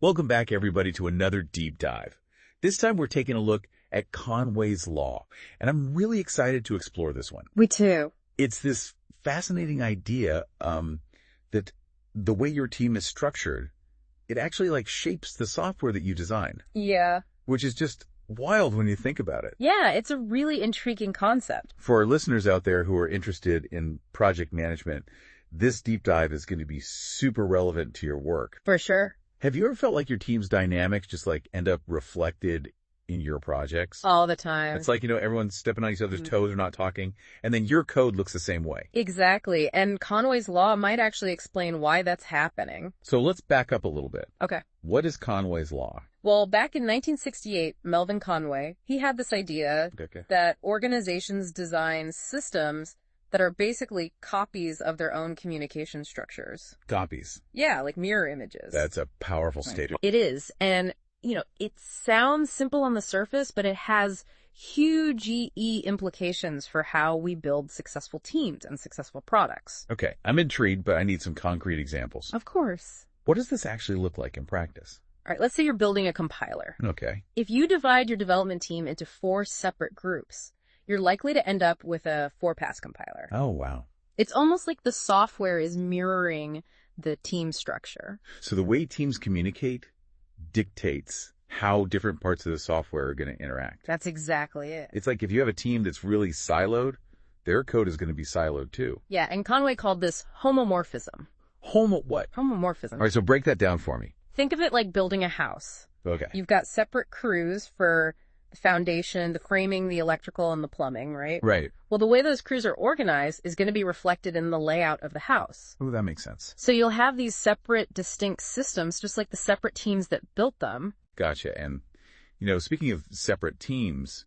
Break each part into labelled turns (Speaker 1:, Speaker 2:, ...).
Speaker 1: Welcome back, everybody, to another deep dive. This time we're taking a look at Conway's Law, and I'm really excited to explore this one.
Speaker 2: We too.
Speaker 1: It's this fascinating idea that the way your team is structured, it actually shapes the software that you design.
Speaker 2: Yeah.
Speaker 1: Which is just wild when you think about it.
Speaker 2: Yeah, it's a really intriguing concept.
Speaker 1: For our listeners out there who are interested in project management, this deep dive is going to be super relevant to your work.
Speaker 2: For sure.
Speaker 1: Have you ever felt like your team's dynamics just end up reflected in your projects?
Speaker 2: All the time.
Speaker 1: It's everyone's stepping on each other's toes or not talking, and then your code looks the same way.
Speaker 2: Exactly. And Conway's Law might actually explain why that's happening.
Speaker 1: So let's back up a little bit.
Speaker 2: Okay.
Speaker 1: What is Conway's Law?
Speaker 2: Well, back in 1968, Melvin Conway, he had this idea that organizations design systems that are basically copies of their own communication structures.
Speaker 1: Copies.
Speaker 2: Yeah, like mirror images.
Speaker 1: That's a powerful statement.
Speaker 2: It is. And, it sounds simple on the surface, but it has huge implications for how we build successful teams and successful products.
Speaker 1: Okay, I'm intrigued, but I need some concrete examples.
Speaker 2: Of course.
Speaker 1: What does this actually look like in practice?
Speaker 2: All right, let's say you're building a compiler.
Speaker 1: Okay.
Speaker 2: If you divide your development team into 4 separate groups, you're likely to end up with a 4-pass compiler.
Speaker 1: Oh, wow.
Speaker 2: It's almost like the software is mirroring the team structure.
Speaker 1: So the way teams communicate dictates how different parts of the software are going to interact.
Speaker 2: That's exactly it.
Speaker 1: It's like if you have a team that's really siloed, their code is going to be siloed too.
Speaker 2: Yeah, and Conway called this homomorphism.
Speaker 1: What?
Speaker 2: Homomorphism.
Speaker 1: All right, so break that down for me.
Speaker 2: Think of it like building a house.
Speaker 1: Okay.
Speaker 2: You've got separate crews for the foundation, the framing, the electrical, and the plumbing, right?
Speaker 1: Right.
Speaker 2: Well, the way those crews are organized is going to be reflected in the layout of the house.
Speaker 1: Oh, that makes sense.
Speaker 2: So you'll have these separate, distinct systems, just like the separate teams that built them.
Speaker 1: Gotcha. And, speaking of separate teams,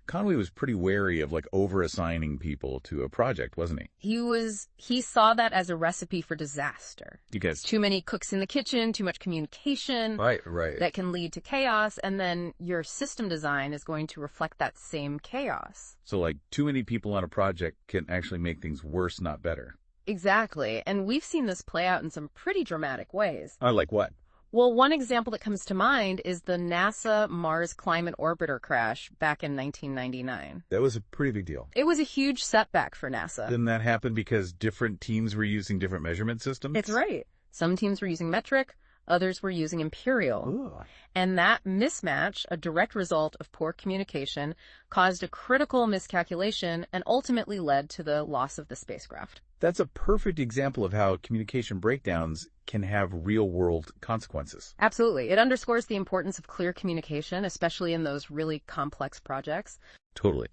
Speaker 1: Conway was pretty wary of over-assigning people to a project, wasn't he?
Speaker 2: He saw that as a recipe for disaster.
Speaker 1: Because
Speaker 2: too many cooks in the kitchen, too much communication.
Speaker 1: Right.
Speaker 2: That can lead to chaos, and then your system design is going to reflect that same chaos.
Speaker 1: So too many people on a project can actually make things worse, not better.
Speaker 2: Exactly. And we've seen this play out in some pretty dramatic ways.
Speaker 1: Like what?
Speaker 2: Well, one example that comes to mind is the NASA Mars Climate Orbiter crash back in 1999.
Speaker 1: That was a pretty big deal.
Speaker 2: It was a huge setback for NASA.
Speaker 1: Didn't that happen because different teams were using different measurement systems?
Speaker 2: It's right. Some teams were using metric, others were using imperial.
Speaker 1: Ooh.
Speaker 2: And that mismatch, a direct result of poor communication, caused a critical miscalculation and ultimately led to the loss of the spacecraft.
Speaker 1: That's a perfect example of how communication breakdowns can have real-world consequences.
Speaker 2: Absolutely. It underscores the importance of clear communication, especially in those really complex projects.
Speaker 1: Totally.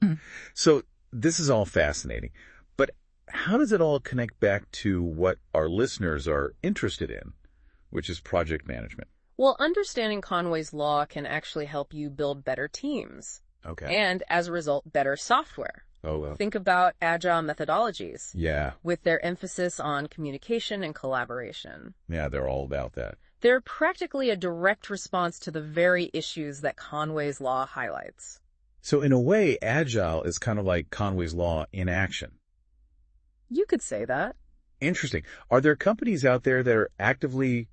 Speaker 1: So this is all fascinating, but how does it all connect back to what our listeners are interested in, which is project management?
Speaker 2: Well, understanding Conway's Law can actually help you build better teams.
Speaker 1: Okay.
Speaker 2: And, as a result, better software.
Speaker 1: Oh, well.
Speaker 2: Think about agile methodologies.
Speaker 1: Yeah.
Speaker 2: With their emphasis on communication and collaboration.
Speaker 1: Yeah, they're all about that.
Speaker 2: They're practically a direct response to the very issues that Conway's Law highlights.
Speaker 1: So in a way, agile is kind of like Conway's Law in action.
Speaker 2: You could say that.
Speaker 1: Interesting. Are there companies out there that are actively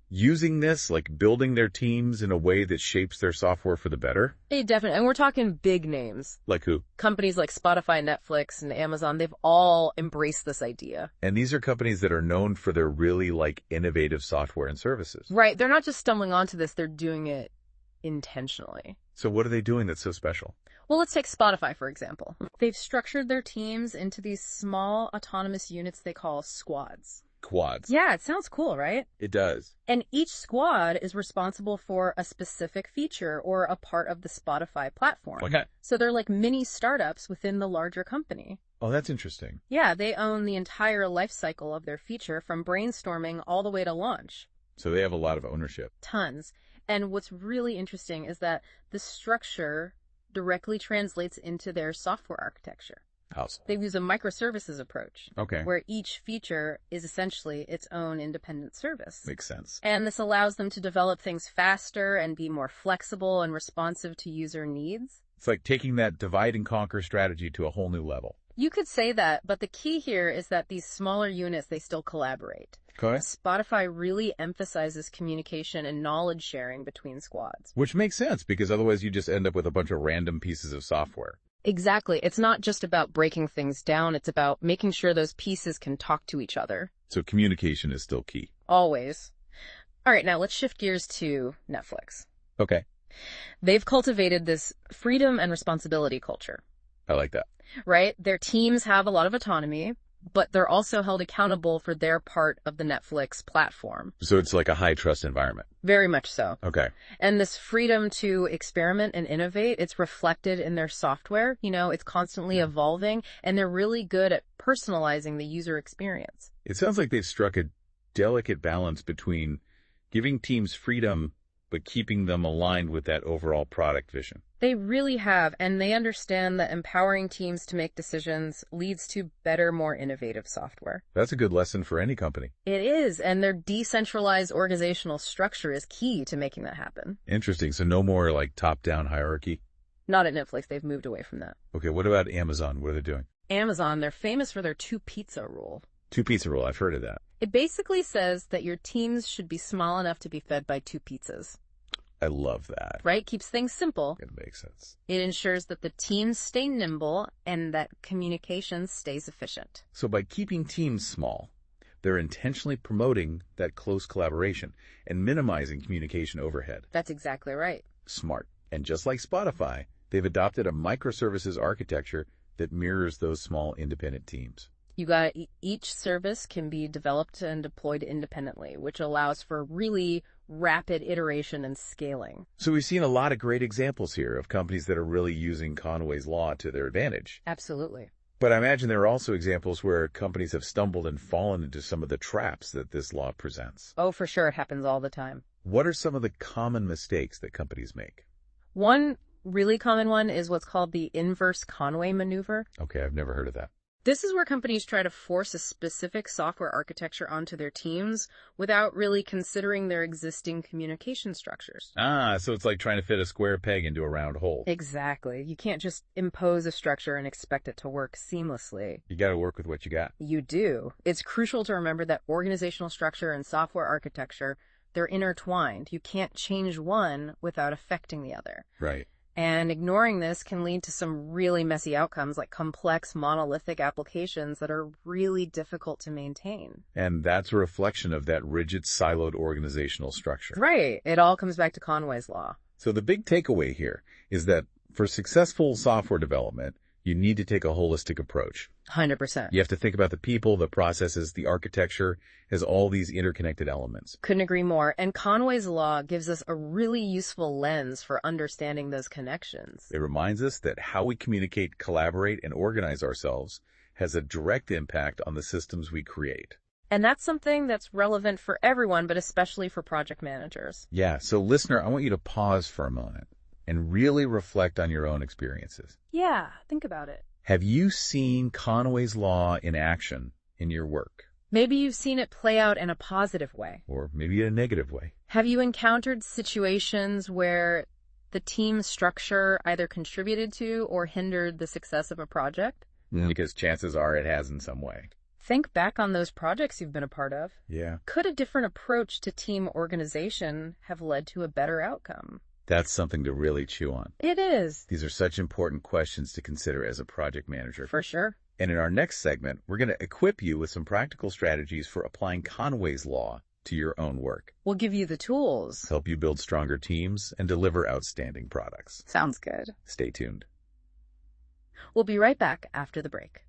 Speaker 1: using this, building their teams in a way that shapes their software for the better?
Speaker 2: Definitely. And we're talking big names.
Speaker 1: Like who?
Speaker 2: Companies like Spotify, Netflix, and Amazon, they've all embraced this idea.
Speaker 1: And these are companies that are known for their really, innovative software and services.
Speaker 2: Right. They're not just stumbling onto this, they're doing it intentionally.
Speaker 1: So what are they doing that's so special?
Speaker 2: Well, let's take Spotify, for example. They've structured their teams into these small autonomous units they call squads.
Speaker 1: Quads.
Speaker 2: Yeah, it sounds cool, right?
Speaker 1: It does.
Speaker 2: And each squad is responsible for a specific feature or a part of the Spotify platform.
Speaker 1: Okay.
Speaker 2: So they're like mini startups within the larger company.
Speaker 1: Oh, that's interesting.
Speaker 2: Yeah, they own the entire life cycle of their feature from brainstorming all the way to launch.
Speaker 1: So they have a lot of ownership.
Speaker 2: Tons. And what's really interesting is that the structure directly translates into their software architecture.
Speaker 1: How so?
Speaker 2: They use a microservices approach.
Speaker 1: Okay.
Speaker 2: Where each feature is essentially its own independent service.
Speaker 1: Makes sense.
Speaker 2: And this allows them to develop things faster and be more flexible and responsive to user needs.
Speaker 1: It's like taking that divide and conquer strategy to a whole new level.
Speaker 2: You could say that, but the key here is that these smaller units, they still collaborate.
Speaker 1: Okay.
Speaker 2: Spotify really emphasizes communication and knowledge sharing between squads.
Speaker 1: Which makes sense, because otherwise you just end up with a bunch of random pieces of software.
Speaker 2: Exactly. It's not just about breaking things down. It's about making sure those pieces can talk to each other.
Speaker 1: So communication is still key.
Speaker 2: Always. All right, now let's shift gears to Netflix.
Speaker 1: Okay.
Speaker 2: They've cultivated this freedom and responsibility culture.
Speaker 1: I like that.
Speaker 2: Right? Their teams have a lot of autonomy, but they're also held accountable for their part of the Netflix platform.
Speaker 1: So it's like a high-trust environment.
Speaker 2: Very much so.
Speaker 1: Okay.
Speaker 2: And this freedom to experiment and innovate, it's reflected in their software. You know, it's constantly evolving, and they're really good at personalizing the user experience.
Speaker 1: It sounds like they've struck a delicate balance between giving teams freedom but keeping them aligned with that overall product vision.
Speaker 2: They really have, and they understand that empowering teams to make decisions leads to better, more innovative software.
Speaker 1: That's a good lesson for any company.
Speaker 2: It is, and their decentralized organizational structure is key to making that happen.
Speaker 1: Interesting. So no more like top-down hierarchy?
Speaker 2: Not at Netflix. They've moved away from that.
Speaker 1: Okay, what about Amazon? What are they doing?
Speaker 2: Amazon, they're famous for their two-pizza rule.
Speaker 1: Two-pizza rule. I've heard of that.
Speaker 2: It basically says that your teams should be small enough to be fed by 2 pizzas.
Speaker 1: I love that.
Speaker 2: Right? Keeps things simple.
Speaker 1: It makes sense.
Speaker 2: It ensures that the teams stay nimble and that communication stays efficient.
Speaker 1: So by keeping teams small, they're intentionally promoting that close collaboration and minimizing communication overhead.
Speaker 2: That's exactly right.
Speaker 1: Smart. And just like Spotify, they've adopted a microservices architecture that mirrors those small independent teams.
Speaker 2: You got each service can be developed and deployed independently, which allows for really rapid iteration and scaling.
Speaker 1: So we've seen a lot of great examples here of companies that are really using Conway's law to their advantage.
Speaker 2: Absolutely.
Speaker 1: But I imagine there are also examples where companies have stumbled and fallen into some of the traps that this law presents.
Speaker 2: Oh, for sure. It happens all the time.
Speaker 1: What are some of the common mistakes that companies make?
Speaker 2: One really common one is what's called the inverse Conway maneuver.
Speaker 1: Okay, I've never heard of that.
Speaker 2: This is where companies try to force a specific software architecture onto their teams without really considering their existing communication structures.
Speaker 1: So it's like trying to fit a square peg into a round hole.
Speaker 2: Exactly. You can't just impose a structure and expect it to work seamlessly.
Speaker 1: You got to work with what you got.
Speaker 2: You do. It's crucial to remember that organizational structure and software architecture, they're intertwined. You can't change one without affecting the other.
Speaker 1: Right.
Speaker 2: And ignoring this can lead to some really messy outcomes, like complex monolithic applications that are really difficult to maintain.
Speaker 1: And that's a reflection of that rigid, siloed organizational structure.
Speaker 2: Right. It all comes back to Conway's law.
Speaker 1: So the big takeaway here is that for successful software development, you need to take a holistic approach.
Speaker 2: 100%.
Speaker 1: You have to think about the people, the processes, the architecture as all these interconnected elements.
Speaker 2: Couldn't agree more. And Conway's law gives us a really useful lens for understanding those connections.
Speaker 1: It reminds us that how we communicate, collaborate, and organize ourselves has a direct impact on the systems we create.
Speaker 2: And that's something that's relevant for everyone, but especially for project managers.
Speaker 1: Yeah, so listener, I want you to pause for a moment and really reflect on your own experiences.
Speaker 2: Yeah, think about it.
Speaker 1: Have you seen Conway's law in action in your work?
Speaker 2: Maybe you've seen it play out in a positive way.
Speaker 1: Or maybe in a negative way.
Speaker 2: Have you encountered situations where the team structure either contributed to or hindered the success of a project?
Speaker 1: Because chances are it has in some way.
Speaker 2: Think back on those projects you've been a part of.
Speaker 1: Yeah.
Speaker 2: Could a different approach to team organization have led to a better outcome?
Speaker 1: That's something to really chew on.
Speaker 2: It is.
Speaker 1: These are such important questions to consider as a project manager.
Speaker 2: For sure.
Speaker 1: And in our next segment, we're going to equip you with some practical strategies for applying Conway's law to your own work.
Speaker 2: We'll give you the tools.
Speaker 1: Help you build stronger teams and deliver outstanding products.
Speaker 2: Sounds good.
Speaker 1: Stay tuned.
Speaker 2: We'll be right back after the break.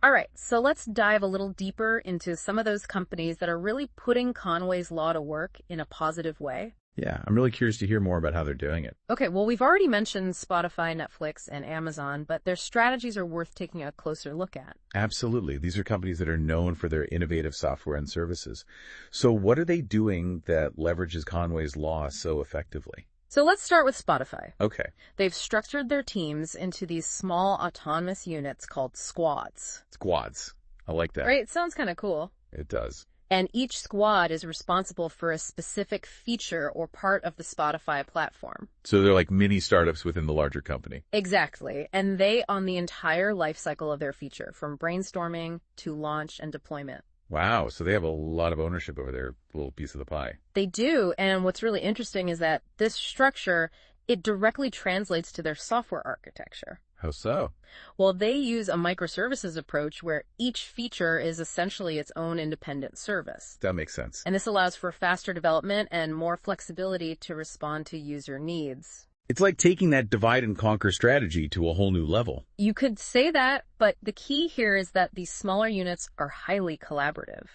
Speaker 2: All right, so let's dive a little deeper into some of those companies that are really putting Conway's law to work in a positive way.
Speaker 1: Yeah, I'm really curious to hear more about how they're doing it.
Speaker 2: Okay, well, we've already mentioned Spotify, Netflix, and Amazon, but their strategies are worth taking a closer look at.
Speaker 1: Absolutely. These are companies that are known for their innovative software and services. So what are they doing that leverages Conway's law so effectively?
Speaker 2: So let's start with Spotify.
Speaker 1: Okay.
Speaker 2: They've structured their teams into these small autonomous units called squads.
Speaker 1: Squads. I like that.
Speaker 2: Right? It sounds kind of cool.
Speaker 1: It does.
Speaker 2: And each squad is responsible for a specific feature or part of the Spotify platform.
Speaker 1: So they're like mini startups within the larger company.
Speaker 2: Exactly. And they own the entire life cycle of their feature, from brainstorming to launch and deployment.
Speaker 1: Wow, so they have a lot of ownership over their little piece of the pie.
Speaker 2: They do, and what's really interesting is that this structure, it directly translates to their software architecture.
Speaker 1: How so?
Speaker 2: Well, they use a microservices approach where each feature is essentially its own independent service.
Speaker 1: That makes sense.
Speaker 2: And this allows for faster development and more flexibility to respond to user needs.
Speaker 1: It's like taking that divide and conquer strategy to a whole new level.
Speaker 2: You could say that, but the key here is that these smaller units are highly collaborative.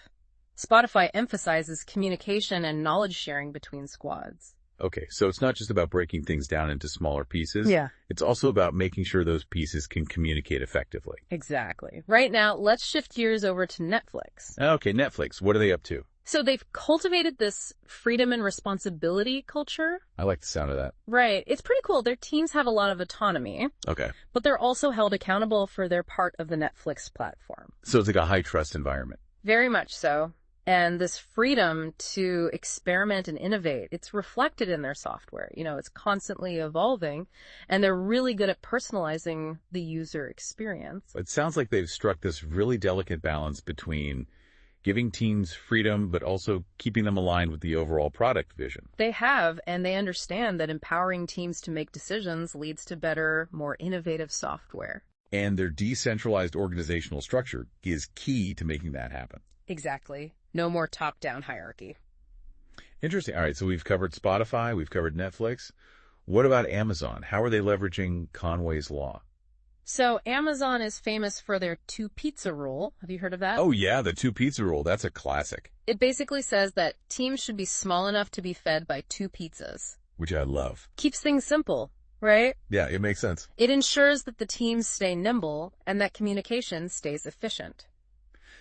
Speaker 2: Spotify emphasizes communication and knowledge sharing between squads.
Speaker 1: Okay, so it's not just about breaking things down into smaller pieces.
Speaker 2: Yeah.
Speaker 1: It's also about making sure those pieces can communicate effectively.
Speaker 2: Exactly. Right now, let's shift gears over to Netflix.
Speaker 1: Okay, Netflix, what are they up to?
Speaker 2: So they've cultivated this freedom and responsibility culture.
Speaker 1: I like the sound of that.
Speaker 2: Right. It's pretty cool. Their teams have a lot of autonomy,
Speaker 1: Okay.
Speaker 2: but they're also held accountable for their part of the Netflix platform.
Speaker 1: So it's like a high-trust environment.
Speaker 2: Very much so. And this freedom to experiment and innovate, it's reflected in their software. It's constantly evolving, and they're really good at personalizing the user experience.
Speaker 1: It sounds like they've struck this really delicate balance between giving teams freedom, but also keeping them aligned with the overall product vision.
Speaker 2: They have, and they understand that empowering teams to make decisions leads to better, more innovative software.
Speaker 1: And their decentralized organizational structure is key to making that happen.
Speaker 2: Exactly. No more top-down hierarchy.
Speaker 1: Interesting. All right, so we've covered Spotify, we've covered Netflix. What about Amazon? How are they leveraging Conway's Law?
Speaker 2: So Amazon is famous for their two-pizza rule. Have you heard of that?
Speaker 1: Oh, yeah, the two-pizza rule. That's a classic.
Speaker 2: It basically says that teams should be small enough to be fed by 2 pizzas.
Speaker 1: Which I love.
Speaker 2: Keeps things simple, right?
Speaker 1: Yeah, it makes sense.
Speaker 2: It ensures that the teams stay nimble and that communication stays efficient.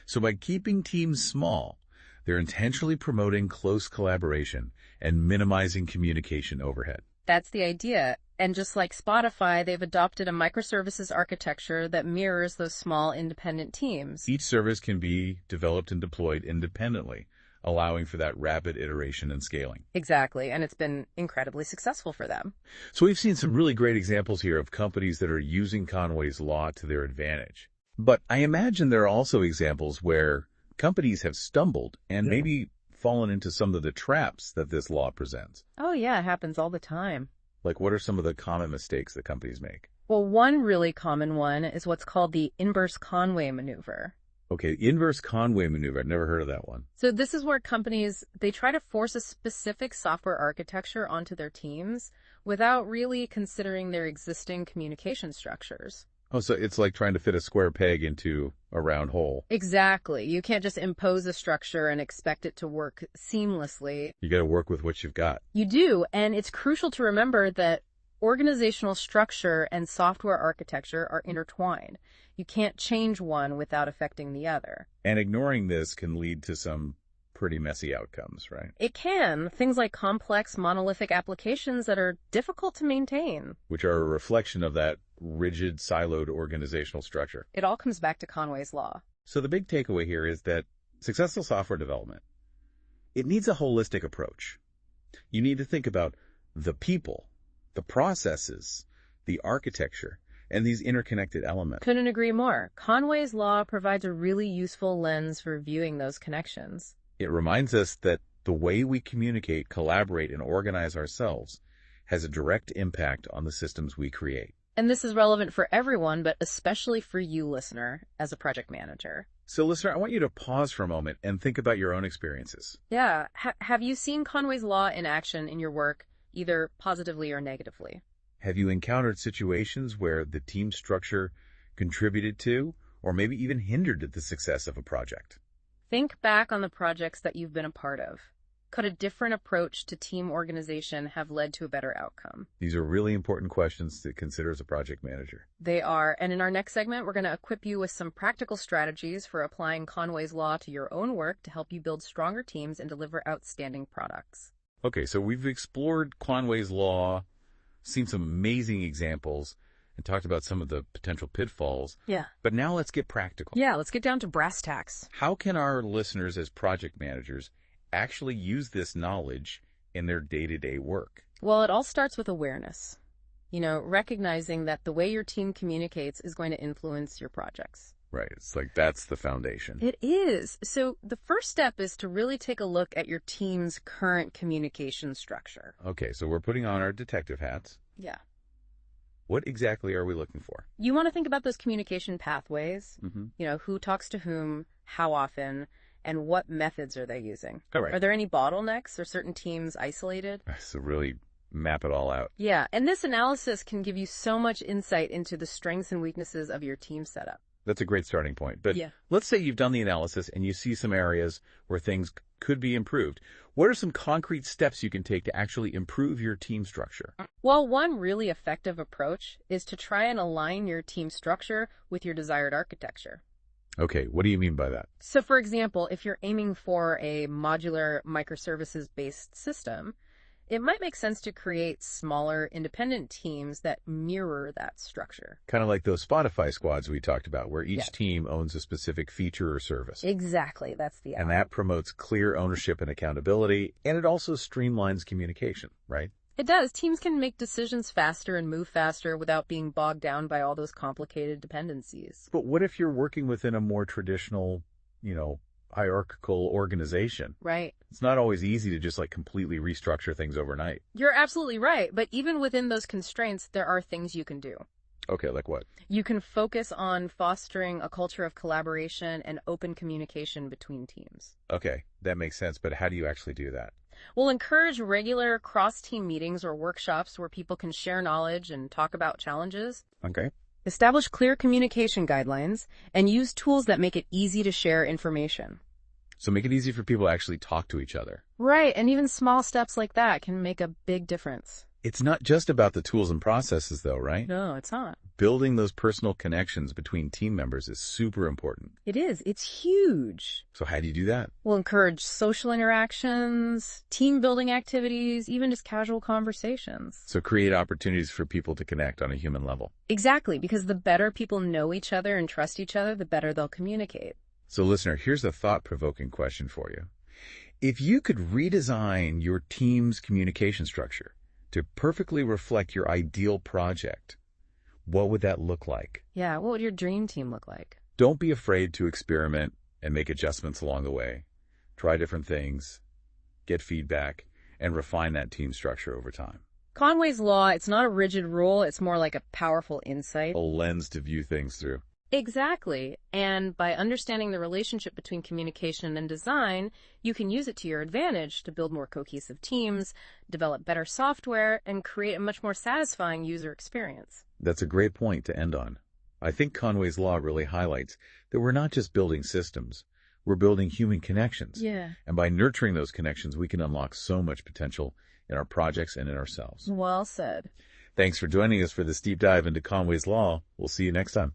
Speaker 1: So by keeping teams small, they're intentionally promoting close collaboration and minimizing communication overhead.
Speaker 2: That's the idea. And just like Spotify, they've adopted a microservices architecture that mirrors those small independent teams.
Speaker 1: Each service can be developed and deployed independently, allowing for that rapid iteration and scaling.
Speaker 2: Exactly, and it's been incredibly successful for them.
Speaker 1: So we've seen some really great examples here of companies that are using Conway's Law to their advantage. But I imagine there are also examples where companies have stumbled and maybe fallen into some of the traps that this law presents.
Speaker 2: Oh yeah, it happens all the time.
Speaker 1: Like, what are some of the common mistakes that companies make?
Speaker 2: Well, one really common one is what's called the inverse Conway maneuver.
Speaker 1: Okay, inverse Conway maneuver. I've never heard of that one.
Speaker 2: So this is where companies, they try to force a specific software architecture onto their teams without really considering their existing communication structures.
Speaker 1: Oh, so it's like trying to fit a square peg into a round hole.
Speaker 2: Exactly. You can't just impose a structure and expect it to work seamlessly.
Speaker 1: You got to work with what you've got.
Speaker 2: You do, and it's crucial to remember that organizational structure and software architecture are intertwined. You can't change one without affecting the other.
Speaker 1: And ignoring this can lead to some pretty messy outcomes, right?
Speaker 2: It can. Things like complex monolithic applications that are difficult to maintain.
Speaker 1: Which are a reflection of that rigid, siloed organizational structure.
Speaker 2: It all comes back to Conway's Law.
Speaker 1: So the big takeaway here is that successful software development, it needs a holistic approach. You need to think about the people, the processes, the architecture, and these interconnected elements.
Speaker 2: Couldn't agree more. Conway's Law provides a really useful lens for viewing those connections.
Speaker 1: It reminds us that the way we communicate, collaborate, and organize ourselves has a direct impact on the systems we create.
Speaker 2: And this is relevant for everyone, but especially for you, listener, as a project manager.
Speaker 1: So, listener, I want you to pause for a moment and think about your own experiences.
Speaker 2: Yeah. Have you seen Conway's Law in action in your work, either positively or negatively?
Speaker 1: Have you encountered situations where the team structure contributed to, or maybe even hindered the success of a project?
Speaker 2: Think back on the projects that you've been a part of. Could a different approach to team organization have led to a better outcome?
Speaker 1: These are really important questions to consider as a project manager.
Speaker 2: They are. And in our next segment, we're going to equip you with some practical strategies for applying Conway's Law to your own work to help you build stronger teams and deliver outstanding products.
Speaker 1: Okay, so we've explored Conway's Law, seen some amazing examples, and talked about some of the potential pitfalls.
Speaker 2: Yeah.
Speaker 1: But now let's get practical.
Speaker 2: Yeah, let's get down to brass tacks.
Speaker 1: How can our listeners as project managers actually use this knowledge in their day-to-day work?
Speaker 2: Well, it all starts with awareness. Recognizing that the way your team communicates is going to influence your projects.
Speaker 1: Right. It's like that's the foundation.
Speaker 2: It is. So the first step is to really take a look at your team's current communication structure.
Speaker 1: Okay, so we're putting on our detective hats.
Speaker 2: Yeah.
Speaker 1: What exactly are we looking for?
Speaker 2: You want to think about those communication pathways.
Speaker 1: Mm-hmm.
Speaker 2: You know, who talks to whom, how often, and what methods are they using?
Speaker 1: All right.
Speaker 2: Are there any bottlenecks? Are certain teams isolated?
Speaker 1: So really map it all out.
Speaker 2: Yeah, and this analysis can give you so much insight into the strengths and weaknesses of your team setup.
Speaker 1: That's a great starting point. But
Speaker 2: Yeah.
Speaker 1: let's say you've done the analysis and you see some areas where things could be improved. What are some concrete steps you can take to actually improve your team structure?
Speaker 2: Well, one really effective approach is to try and align your team structure with your desired architecture.
Speaker 1: Okay, what do you mean by that?
Speaker 2: So, for example, if you're aiming for a modular microservices-based system, it might make sense to create smaller independent teams that mirror that structure.
Speaker 1: Kind of like those Spotify squads we talked about, where each
Speaker 2: Yeah.
Speaker 1: team owns a specific feature or service.
Speaker 2: Exactly, that's the
Speaker 1: And that promotes clear ownership and accountability, and it also streamlines communication, right?
Speaker 2: It does. Teams can make decisions faster and move faster without being bogged down by all those complicated dependencies.
Speaker 1: But what if you're working within a more traditional, hierarchical organization?
Speaker 2: Right.
Speaker 1: It's not always easy to just like completely restructure things overnight.
Speaker 2: You're absolutely right. But even within those constraints, there are things you can do.
Speaker 1: Okay, like what?
Speaker 2: You can focus on fostering a culture of collaboration and open communication between teams.
Speaker 1: Okay, that makes sense, but how do you actually do that?
Speaker 2: We'll encourage regular cross-team meetings or workshops where people can share knowledge and talk about challenges.
Speaker 1: Okay.
Speaker 2: Establish clear communication guidelines and use tools that make it easy to share information.
Speaker 1: So make it easy for people to actually talk to each other.
Speaker 2: Right, and even small steps like that can make a big difference.
Speaker 1: It's not just about the tools and processes though, right?
Speaker 2: No, it's not.
Speaker 1: Building those personal connections between team members is super important.
Speaker 2: It is. It's huge.
Speaker 1: So how do you do that?
Speaker 2: We'll encourage social interactions, team building activities, even just casual conversations.
Speaker 1: So create opportunities for people to connect on a human level.
Speaker 2: Exactly, because the better people know each other and trust each other, the better they'll communicate.
Speaker 1: So listener, here's a thought-provoking question for you. If you could redesign your team's communication structure to perfectly reflect your ideal project, what would that look like?
Speaker 2: Yeah, what would your dream team look like?
Speaker 1: Don't be afraid to experiment and make adjustments along the way. Try different things, get feedback, and refine that team structure over time.
Speaker 2: Conway's law, it's not a rigid rule, it's more like a powerful insight.
Speaker 1: A lens to view things through.
Speaker 2: Exactly. And by understanding the relationship between communication and design, you can use it to your advantage to build more cohesive teams, develop better software, and create a much more satisfying user experience.
Speaker 1: That's a great point to end on. I think Conway's law really highlights that we're not just building systems, we're building human connections.
Speaker 2: Yeah.
Speaker 1: And by nurturing those connections, we can unlock so much potential in our projects and in ourselves.
Speaker 2: Well said.
Speaker 1: Thanks for joining us for this deep dive into Conway's law. We'll see you next time.